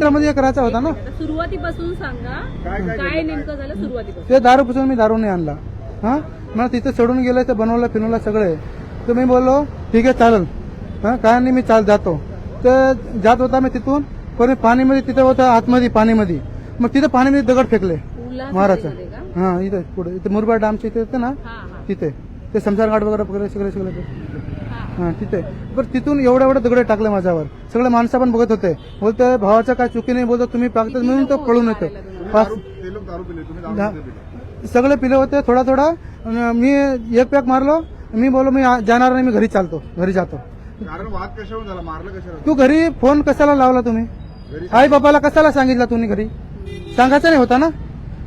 मध्ये करायचा होता ना. सुरुवातीपासून सांगा काय नेमकं झालं सुरुवातीपासून. ते दारू पासून मी दारू नाही आणला. हा मला तिथे चढून गेलं ते बनवलं फिरवलं सगळे. तर मी बोललो ठीक आहे चालेल. हा काय नाही मी जातो. तर जात होता मी तिथून पण पाणीमध्ये तिथे होतं आतमध्ये पाणीमध्ये. मग तिथे पाणीमध्ये दगड फेकले महाराज. हा इथे पुढे इथे मुरबाड डॅमच्या इथे होते ना तिथे ते शमशान घाट वगैरे सगळे हा तिथे. बरं तिथून एवढे दगडे टाकले माझ्यावर. सगळे माणसं पण बघत होते. बोलतोय भावाचं काय चुकी नाही. बोलतो तुम्ही पाकतात म्हणून तो पळून येतो. सगळे पिले होते थोडा. मी एक पॅक मारलो. मी बोललो मी जाणार नाही मी घरी चालतो घरी जातो. वाद कशावर झाला मारलं कशाला. तू घरी फोन कशाला लावला तुम्ही. आई बाबाला कशाला सांगितलं तुम्ही घरी सांगायचं नाही होता ना.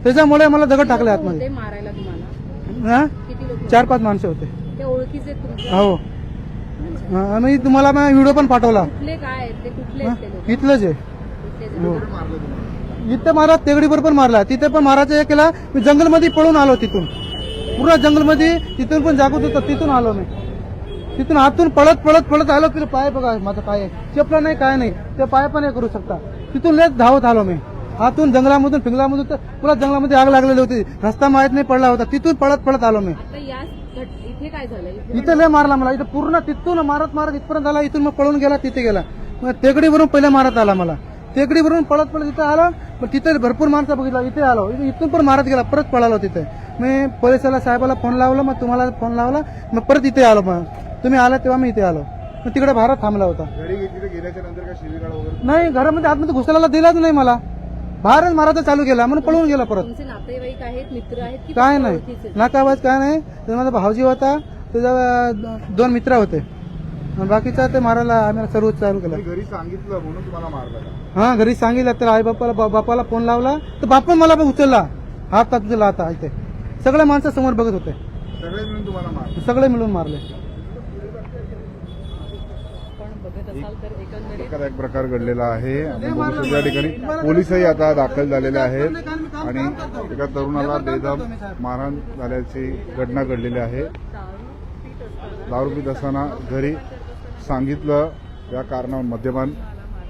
त्याच्यामुळे मला दगड टाकले आतमध्ये. मारायला तुम्हाला हा किती लोक 4-5 माणसं होते. ते ओळखीचे तुमचे हो मी तुम्हाला व्हिडिओ पण पाठवला. कुठले काय आहेत ते कुठले आहेत ते लोक इथलंच आहे. कुठले हो. मारलं तुम्हाला. इथे महाराज तेगडीवर पण मारला. तिथे पण महाराज हे केला. मी जंगलमध्ये पळून आलो तिथून. पूर्ण जंगलमध्ये तिथून पण जागूत होतं. तिथून आलो मी. तिथून आतून पळत आलो. तिथे पाय बघा माझा काय चपला नाही काय नाही. ते पाय पण हे करू शकता. तिथून लेच धावत आलो मी. आतून जंगलामधून फिंगलामधून तर पुरा जंगलामध्ये आग लागलेली होती. रस्ता माहित नाही पडला होता. तिथून पळत आलो मी. आता इथे काय झालं इथे लय मारला मला. इथे पूर्ण तिथून मारत इथपर्यंत आला. इथून मग पळून गेला तिथे गेला. मग तेकडीवरून पहिले मारत आला मला. तेकडीवरून पळत इथे आलो. मग तिथे भरपूर माणसं बघितला. इथे आलो. इथून पण मारत गेला. परत पळालो तिथे. मी पोलिसाला साहेबाला फोन लावला. मग तुम्हाला फोन लावला. मग परत इथे आलो. मग तुम्ही आला तेव्हा मी इथे आलो. मग तिकडे भारत थांबला होता. घरी गेल्याच्या नंतर काय शिवीगाळ वगैरे नाही घरामध्ये आतमध्ये घुसायला दिलाच नाही मला. बाहेरच मारायचा चालू केला म्हणून पळून गेला परत. तुमचे नातेवाईक आहेत मित्र आहेत की काय फक्त नाही ओळखीचे? नाकाबाज काय नाही. तर माझा भाऊजी होता. त्याच्या 2 मित्र होते. आणि बाकीचा ते मारायला आम्ही सर्व चालू केला. घरी सांगितलं म्हणून तुम्हाला मारलं का. हा घरी सांगितलं तर आई बापाला फोन लावला तर बापन मला पण उचलला. हात उचलला आता इथे. सगळे माणसं समोर बघत होते. सगळे मिळून तुम्हाला मारलं. सगळे मिळून मारले. एखादा एक प्रकार घडलेला आहे आणि बघू त्या ठिकाणी पोलीसही आता दाखल झालेले आहेत आणि एका तरुणाला बेदम मारहाण झाल्याची घटना घडलेली आहे. दारू पीत असताना घरी सांगितलं या कारणावर मद्यपान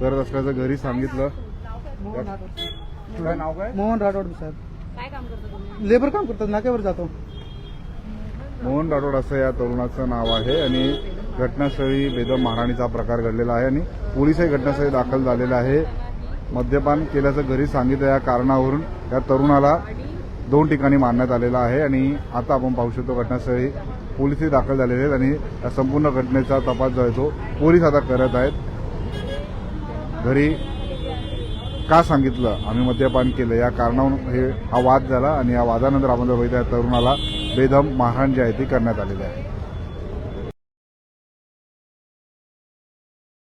करत असल्याचं घरी सांगितलं. काय नाव काय. मोहन राठोड साहेब. काय काम करता तुम्ही. लेबर काम करतात नाक्यावर जातो. मोहन राठोड असं या तरुणाचं नाव आहे आणि घटनास्थळी बेदम मारहाणीचा प्रकार घडलेला आहे आणि पोलीसही घटनास्थळी दाखल झालेला आहे. मद्यपान केल्याचं घरी सांगितलं या कारणावरून या तरुणाला 2 ठिकाणी मारण्यात आलेला आहे आणि आता आपण पाहू शकतो घटनास्थळी पोलीसही दाखल झालेले आहेत आणि या संपूर्ण घटनेचा तपास जो आहे तो पोलीस आता करत आहेत. घरी का सांगितलं आम्ही मद्यपान केलं या कारणावरून हा वाद झाला आणि या वादानंतर आपण बघितलं या तरुणाला बेदम मारहाण जी आहे ती करण्यात आलेली आहे.